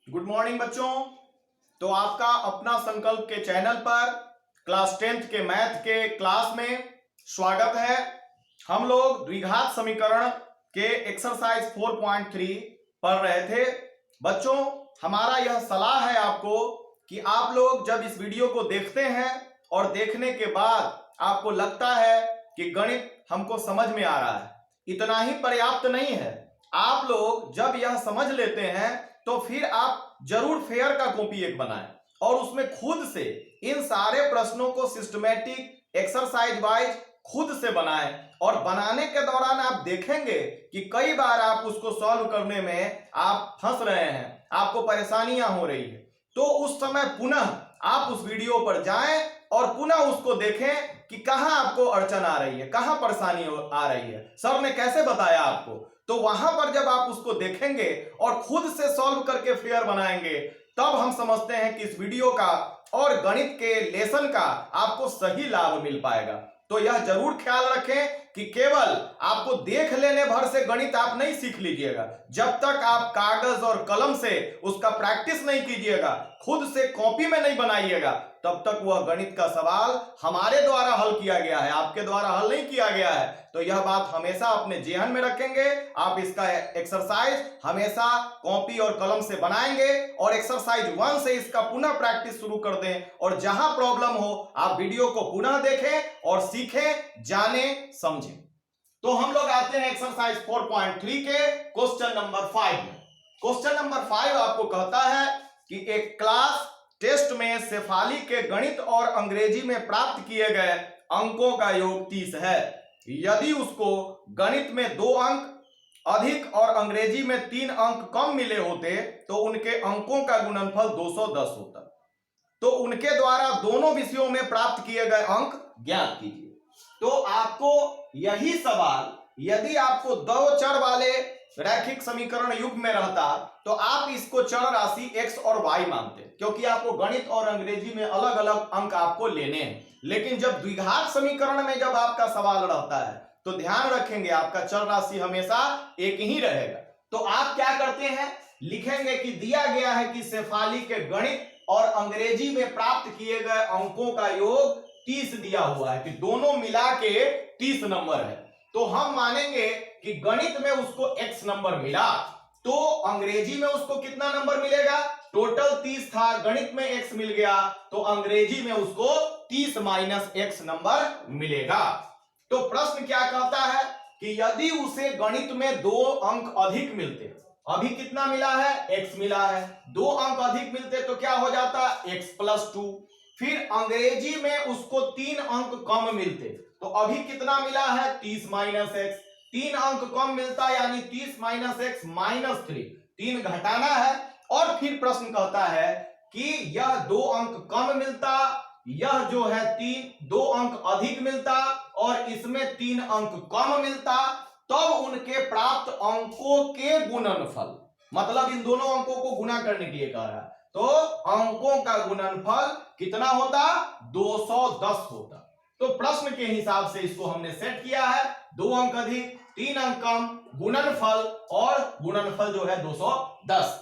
Good morning बच्चों। तो आपका अपना संकल्प के चैनल पर क्लास 10th के मैथ के क्लास में स्वागत है। हम लोग द्विघात समीकरण के एक्सरसाइज 4.3 पढ़ रहे थे। बच्चों, हमारा यह सलाह है आपको कि आप लोग जब इस वीडियो को देखते हैं और देखने के बाद आपको लगता है कि गणित हमको समझ में आ रहा है, इतना ही पर्याप्त नहीं है। आप लोग जब यह समझ लेते हैं तो फिर आप जरूर फेयर का कॉपी एक बनाएं और उसमें खुद से इन सारे प्रश्नों को सिस्टमैटिक एक्सरसाइज वाइज खुद से बनाएं। और बनाने के दौरान आप देखेंगे कि कई बार आप उसको सॉल्व करने में आप फंस रहे हैं, आपको परेशानियां हो रही है। तो उस समय पुनः आप उस वीडियो पर जाएं और पुनः उसको देखें कि कहां आपको अड़चन आ रही है, कहां परेशानी आ रही है, सर ने कैसे बताया आपको। तो वहां पर जब आप उसको देखेंगे और खुद से सॉल्व करके फेयर बनाएंगे, तब हम समझते हैं कि इस वीडियो का और गणित के लेसन का आपको सही लाभ मिल पाएगा। तो यह जरूर ख्याल रखें कि केवल आपको देख लेने भर से गणित आप नहीं सीख लीजिएगा। जब तक आप कागज और कलम से उसका प्रैक्टिस नहीं कीजिएगा, खुद से कॉपी में नहीं बनाइएगा, तब तक वह गणित का सवाल हमारे द्वारा हल किया गया है, आपके द्वारा हल नहीं किया गया है। तो यह बात हमेशा अपने जेहन में रखेंगे। आप इसका एक्सरसाइज हमेशा कॉपी और कलम से बनाएंगे और एक्सरसाइज 1 से इसका पुनः प्रैक्टिस शुरू कर दें। और जहां प्रॉब्लम हो आप वीडियो को पुनः देखें और सीखें, जाने, समझें। तो हम लोग आते हैं एक्सरसाइज 4.3 के क्वेश्चन नंबर 5 में। क्वेश्चन नंबर 5 आपको कहता है कि एक क्लास टेस्ट में शेफाली के गणित और अंग्रेजी में प्राप्त किए गए अंकों का योग 30 है। यदि उसको गणित में 2 अंक अधिक और अंग्रेजी में 3 अंक कम मिले होते तो उनके अंकों का गुणनफल 210 होता। तो उनके द्वारा दोनों विषयों में प्राप्त किए गए अंक ज्ञात कीजिए। तो आपको यही सवाल यदि आपको 2 चर वाले रैखिक समीकरण युग्म में रहता तो आप इसको चर राशि x और y मानते, क्योंकि आपको गणित और अंग्रेजी में अलग अलग अंक आपको लेने हैं। लेकिन जब द्विघात समीकरण में जब आपका सवाल रहता है तो ध्यान रखेंगे आपका चर राशि हमेशा एक ही रहेगा। तो आप क्या करते हैं, लिखेंगे कि दिया गया है कि शेफाली के गणित और अंग्रेजी में प्राप्त किए गए अंकों का योग 30 दिया हुआ है, कि दोनों मिला के 30 नंबर है। तो हम मानेंगे कि गणित में उसको x नंबर मिला, तो अंग्रेजी में उसको कितना नंबर मिलेगा, टोटल 30 था, गणित में x मिल गया, तो अंग्रेजी में उसको 30 माइनस x नंबर मिलेगा। तो प्रश्न क्या कहता है कि यदि उसे गणित में 2 अंक अधिक मिलते, अभी कितना मिला है, x मिला है, 2 अंक अधिक मिलते तो क्या हो जाता, x + 2। फिर अंग्रेजी में उसको 3 अंक कम मिलते तो अभी कितना मिला है, 30 माइनस x। 3 अंक कम मिलता यानी 30 माइनस x -3, 3 घटाना है। और फिर प्रश्न कहता है कि यह 2 अंक कम मिलता, यह जो है 2 अंक अधिक मिलता और इसमें 3 अंक कम मिलता, तब उनके प्राप्त अंकों के गुणनफल, मतलब इन दोनों अंकों को गुना करने के लिए कह रहा है, तो अंकों का गुणनफल कितना होता, 210 होता। तो प्रश्न के हिसाब से इसको हमने सेट किया है, 2 अंक अधिक 3 अंक कम, गुणनफल, और गुणनफल जो है 210।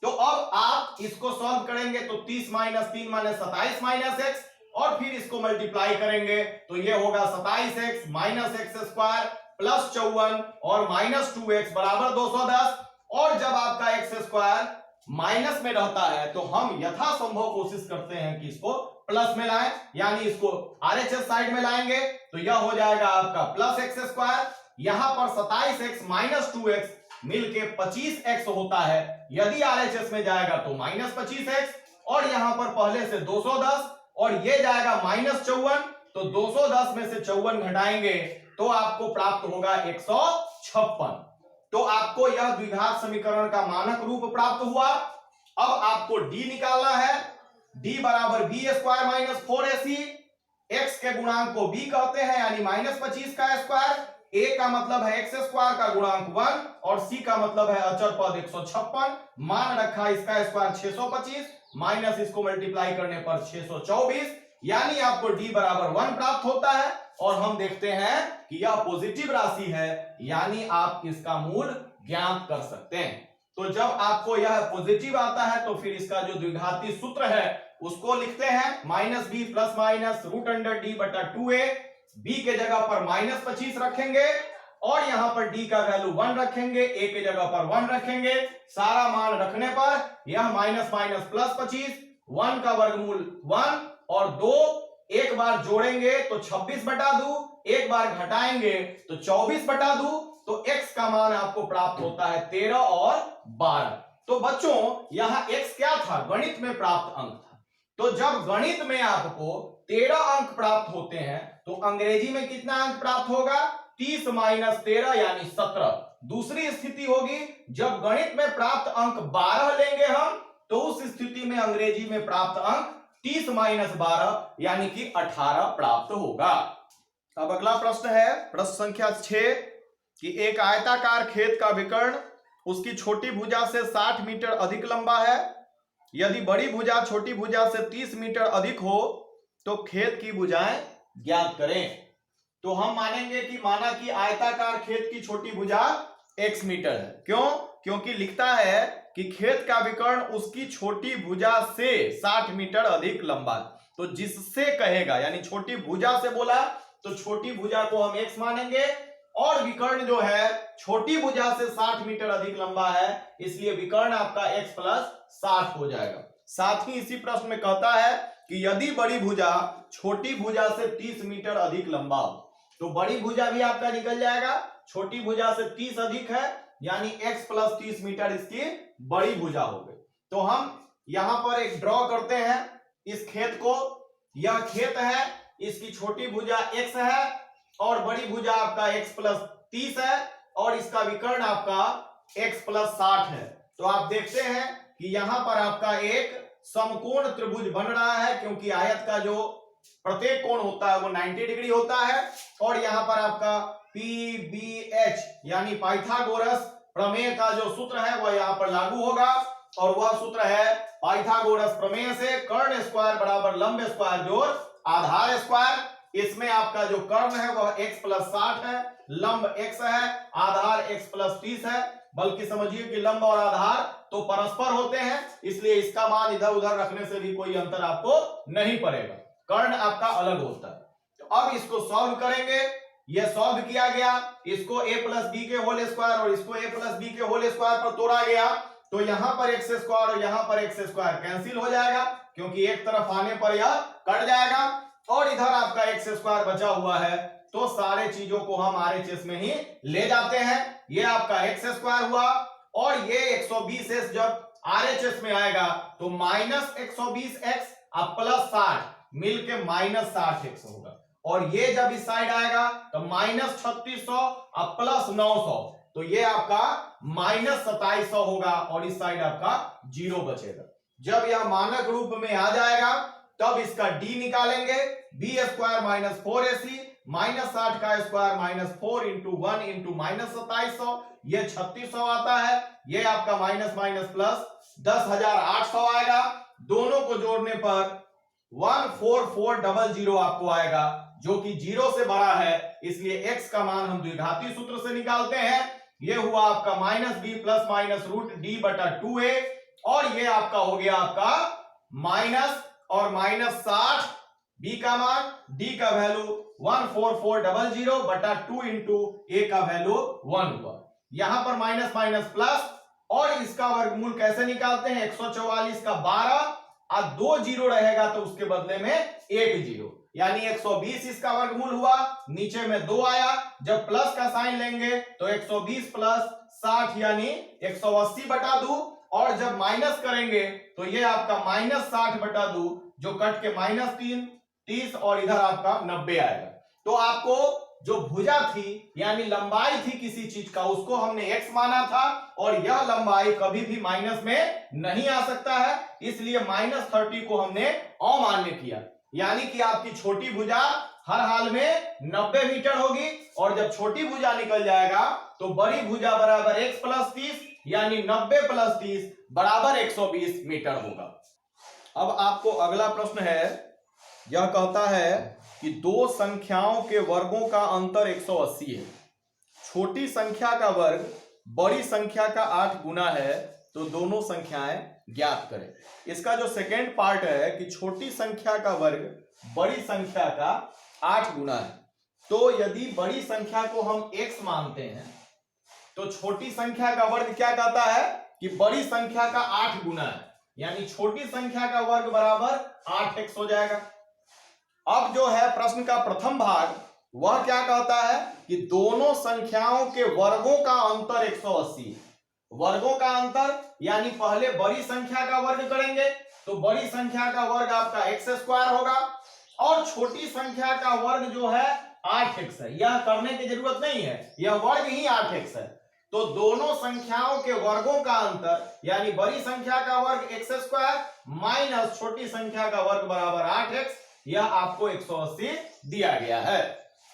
तो अब आप इसको सॉल्व करेंगे तो 30 माइनस 3 माइनस 27 माइनस x, और फिर इसको मल्टीप्लाई करेंगे तो ये होगा 27x माइनस x² प्लस 54 और माइनस 2x बराबर 210। और जब आपका x² माइनस में रहता है तो हम यथासंभव कोशिश करते हैं कि इसको प्लस में लाएं, यानी इसको RHS साइड में लाएंगे तो यह हो जाएगा आपका प्लस x²। यहां पर 27x माइनस 2x मिलके 25x होता है, यदि RHS में जाएगा तो माइनस 25x, और यहां पर पहले से 210 और ये जाएगा माइनस 54, तो 210 में से 54 घटाएंगे तो आपको प्राप्त होगा 156। तो आपको यह द्विघात समीकरण का मानक रूप प्राप्त हुआ। अब आपको d निकालना है, d बराबर b² माइनस 4ac, x के गुणांक को b कहते हैं यानी माइनस 25 का स्क्वायर, a का मतलब है x² का गुणांक 1 और c का मतलब है अचर पद 156, मान रखा इसका स्क्वायर 625 माइनस इसको मल्टीप्लाई करने पर 624, यानी आपको d बराबर 1 प्राप्त होता है। और हम देखते हैं कि यह पॉजिटिव राशि है, यानी आप इसका मूल ज्ञात कर सकते हैं। तो जब आपको यह पॉजिटिव आता है तो फिर इसका जो द्विघाती सूत्र है उसको लिखते हैं minus B plus minus root under D बटा 2a। बी के जगह पर -25 रखेंगे और यहां पर डी का वैल्यू 1 रखेंगे, ए के जगह पर 1 रखेंगे। सारा मान रखने पर यह माइनस माइनस प्लस 25, 1 का वर्गमूल 1 और 2 एक बार जोड़ेंगे तो 26 बटा 2, एक बार घटाएंगे तो 24 बटा 2। तो x का मान आपको प्राप्त होता है 13 और 12। तो बच्चों यहां x क्या था? गणित में प्राप्त अंक था। तो जब गणित में आपको 13 अंक प्राप्त होते हैं तो अंग्रेजी में कितना अंक प्राप्त होगा? 30 माइनस 13 यानी 17। दूसरी स्थिति होगी जब गणित में प्राप्त अंक 12 लेंगे हम, तो उस स्थिति में अंग्रेजी में प्राप्त अंक 30 माइनस 12 यानी कि 18 प्राप्त होगा। अब अगला प्रश्न है प्रश्न संख्या 6 कि एक आयताकार खेत का विकर्ण उसकी छोटी भुजा से 60 मीटर अधिक लंबा है। यदि बड़ी भुजा छोटी भुजा से 30 मीटर अधिक हो तो खेत की भुजाएं ज्ञात करें। तो हम मानेंगे कि माना कि आयताकार खेत की छोटी भुजा x मीटर है। क्यों? क्योंकि लिखता है कि खेत का विकर्ण उसकी छोटी भुजा से 60 मीटर अधिक लंबा। तो जिससे कहेगा यानी छोटी भुजा से बोला तो छोटी भुजा को हम x मानेंगे और विकर्ण जो है छोटी भुजा से 60 मीटर अधिक लंबा है, इसलिए विकर्ण आपका x प्लस 60 हो जाएगा। साथ ही इसी प्रश्न में कहता है कि यदि बड़ी भुजा छोटी भुजा से 30 मीटर अधिक लंबा हो तो बड़ी भुजा भी आपका निकल जाएगा। छोटी भुजा से 30 अधिक है यानी x प्लस 30 मीटर इसकी बड़ी भुजा हो गई। तो हम यहां पर एक ड्रॉ करते हैं इस खेत को। यह खेत है, इसकी छोटी भुजा x है और बड़ी भुजा आपका x प्लस 30 है और इसका विकर्ण आपका x प्लस 60 है। तो आप देखते हैं कि यहां पर आपका एक समकोण त्रिभुज बन रहा है, क्योंकि आयत का जो प्रत्येक कोण होता है वो 90 डिग्री होता है। और यहां पर आपका PBH यानी पाइथागोरस प्रमेय का जो सूत्र है वह यहां पर लागू होगा और वह सूत्र है पाइथागोरस प्रमेय से कर्ण स्क्वायर बराबर लंब स्क्वायर जोड़ आधार स्क्वायर। इसमें आपका जो कर्ण है वह x प्लस 60 है, लंब x है, आधार x प्लस 30 है। बल्कि समझिए कि लंब और आधार तो परस्पर होते हैं, इसलिए इसका मान इधर उधर रखने से भी कोई अंतर आपको नहीं पड़ेगा। कर्ण आपका अलग होता है। तो अब इसको सॉल्व करेंगे। यह सॉल्व किया गया, इसको a प्लस बी के होल स्क्वायर और इसको a प्लस बी के होल स्क्वायर पर तोड़ा गया तो यहां पर x स्क्वायर और यहां पर x स्क्वायर कैंसिल हो जाएगा, क्योंकि एक तरफ आने पर यह कट जाएगा और इधर आपका x स्क्वायर बचा हुआ है। तो सारे चीजों को हम RHS में ही ले जाते हैं। ये आपका x स्क्वायर हुआ और ये 120s जब RHS में आएगा तो माइनस 120x अब प्लस 60 मिलके माइनस 60x होगा। और ये जब इस साइड आएगा तो माइनस 3600 अब प्लस 900, तो ये आपका माइनस 2700 होगा और इस साइड आपका 0 बचेगा। जब यह मानक रूप में आ जाएगा तब इसका d निकालेंगे। B square minus 4ac minus 60 का square minus 4 into 1 into minus 2700, ये 3600 आता है। ये आपका माइनस माइनस प्लस 10,800 आएगा। दोनों को जोड़ने पर 14400 आपको आएगा, जो कि 0 से बड़ा है, इसलिए x का मान हम द्विघाती सूत्र से निकालते हैं। ये हुआ आपका minus B plus minus root D बटा 2a और ये आपका हो गया आपका माइनस और माइनस 60, b का मान, d का वैल्यू 14400 बटा 2 इंटू a का वैल्यू 1 हुआ। यहां पर माइनस माइनस प्लस और इसका वर्गमूल कैसे निकालते हैं? 144 का 12 और 2 जीरो रहेगा तो उसके बदले में 1 जीरो, यानी 120 इसका वर्गमूल हुआ। नीचे में 2 आया, जब प्लस का साइन लेंगे तो 120 प्लस 60 यानी 180 बटा 2 और जब माइनस करेंगे तो ये आपका माइनस 60 बटा 2 जो कट के माइनस 3 30 और इधर आपका 90 आएगा। तो आपको जो भुजा थी यानी लंबाई थी किसी चीज का उसको हमने x माना था और यह लंबाई कभी भी माइनस में नहीं आ सकता है, इसलिए माइनस 30 को हमने अमान्य किया। यानी कि आपकी छोटी भुजा हर हाल में 90 मीटर होगी और जब छोटी भुजा निकल जाएगा तो बड़ी भुजा बराबर x प्लस 30 यानी 90 प्लस 30 बराबर 120 मीटर होगा। अब आपको अगला प्रश्न है, यह कहता है कि दो संख्याओं के वर्गों का अंतर 180 है। छोटी संख्या का वर्ग बड़ी संख्या का 8 गुना है तो दोनों संख्याएं ज्ञात करें। इसका जो सेकेंड पार्ट है कि छोटी संख्या का वर्ग बड़ी संख्या का 8 गुना है, तो यदि बड़ी संख्या को हम x मानते हैं तो छोटी संख्या का वर्ग क्या कहता है कि बड़ी संख्या का 8 गुना है, यानी छोटी संख्या का वर्ग बराबर 8x हो जाएगा। अब जो है प्रश्न का प्रथम भाग वह क्या कहता है कि दोनों संख्याओं के वर्गों का अंतर 180। वर्गों का अंतर यानी पहले बड़ी संख्या का वर्ग करेंगे तो बड़ी संख्या का वर्ग आपका x² होगा और छोटी संख्या का वर्ग जो है 8x है। यह करने की जरूरत नहीं है, यह वर्ग ही 8x है। तो दोनों संख्याओं के वर्गों का अंतर यानी बड़ी संख्या का वर्ग x² माइनस छोटी संख्या का वर्ग बराबर 8x, यह आपको 180 दिया गया है।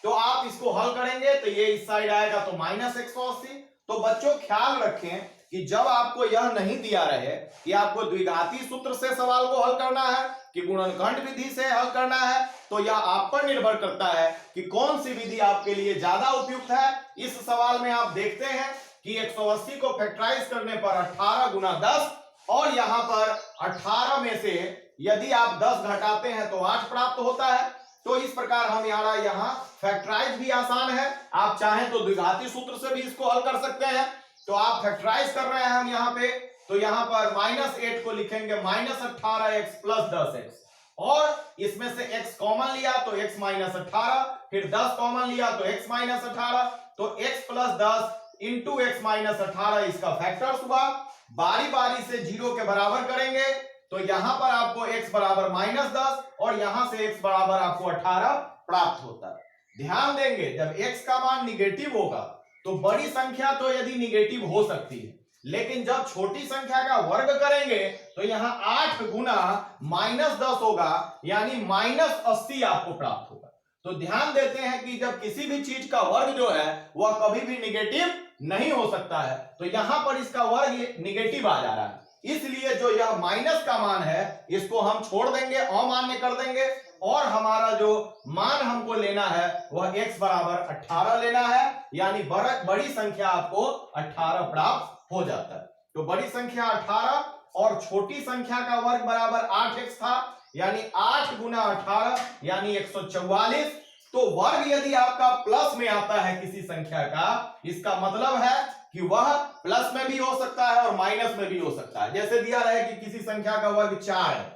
तो आप इसको हल करेंगे तो ये इस साइड आएगा तो माइनस 180। तो बच्चों ख्याल रखें कि जब आपको यह नहीं दिया रहे कि आपको द्विघाती सूत्र से सवाल को हल करना है कि गुणनखंड विधि से हल करना है, तो यह आप पर निर्भर करता है कि कौन सी विधि आपके लिए ज्यादा उपयुक्त है। इस सवाल में आप देखते हैं कि 180 को फैक्टराइज करने पर 18 गुना 10 और यहां पर 18 में से यदि आप 10 घटाते हैं तो 8 प्राप्त होता है। तो इस प्रकार हम यहाँ फैक्टराइज भी आसान है, आप चाहें तो द्विघाती सूत्र से भी इसको हल कर सकते हैं। तो आप फैक्टराइज कर रहे हैं हम यहाँ पे, तो यहाँ पर -8 को लिखेंगे -18x प्लस 10x और इसमें से x कॉमन लिया तो x माइनस 18, फिर 10 कॉमन लिया तो x माइनस 18, तो x plus 10 into x minus 18 इसका फैक्टर्स हुआ। बारी बारी से 0 के बराबर करेंगे तो यहां पर आपको x बराबर -10 और यहां से x बराबर आपको 18 प्राप्त होता है। ध्यान देंगे जब x का मान निगेटिव होगा तो बड़ी संख्या तो यदि निगेटिव हो सकती है, लेकिन जब छोटी संख्या का वर्ग करेंगे तो यहां 8 गुना -10 होगा यानी -80 आपको प्राप्त होगा। तो ध्यान देते हैं कि जब किसी भी चीज का वर्ग जो है वह कभी भी निगेटिव नहीं हो सकता है, तो यहां पर इसका वर्ग निगेटिव आ जा रहा है, इसलिए जो यह माइनस का मान है इसको हम छोड़ देंगे, अमान्य कर देंगे और हमारा जो मान हमको लेना है वह x बराबर 18 लेना है, यानी बड़ी संख्या आपको 18 प्राप्त हो जाता है। तो बड़ी संख्या 18 और छोटी संख्या का वर्ग बराबर 8x था, यानी 8 गुना 18 यानी 144। तो वर्ग यदि आपका प्लस में आता है किसी संख्या का, इसका मतलब है कि वह प्लस में भी हो सकता है और माइनस में भी हो सकता है। जैसे दिया रहे कि किसी संख्या का वर्ग 4 है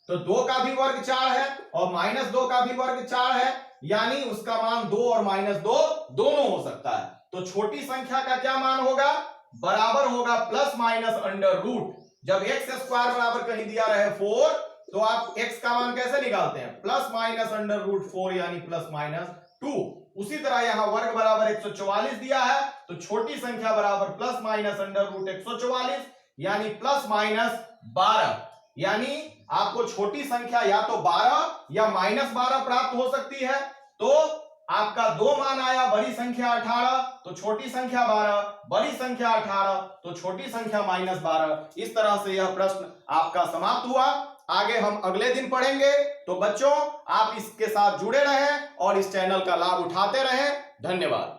तो 2 का भी वर्ग 4 है और -2 का भी वर्ग 4 है, यानी उसका मान 2 और -2 दोनों हो सकता है। तो छोटी संख्या का क्या मान होगा, बराबर होगा प्लस माइनस अंडर रूट। जब x² बराबर कहीं दिया रहे 4 तो आप x का मान कैसे निकालते हैं, प्लस माइनस अंडर रूट 4 यानी प्लस माइनस 2। उसी तरह यहां वर्ग बराबर 144 दिया है तो छोटी संख्या बराबर प्लस माइनस अंडर रूट 144 यानी प्लस माइनस 12, यानी आपको छोटी संख्या या तो 12 या -12 प्राप्त हो सकती है। तो आपका 2 मान आया, बड़ी संख्या 18 तो छोटी संख्या 12, बड़ी संख्या 18 तो छोटी संख्या -12। इस तरह से यह प्रश्न आपका समाप्त हुआ। आगे हम अगले दिन पढ़ेंगे। तो बच्चों आप इसके साथ जुड़े रहें और इस चैनल का लाभ उठाते रहें। धन्यवाद।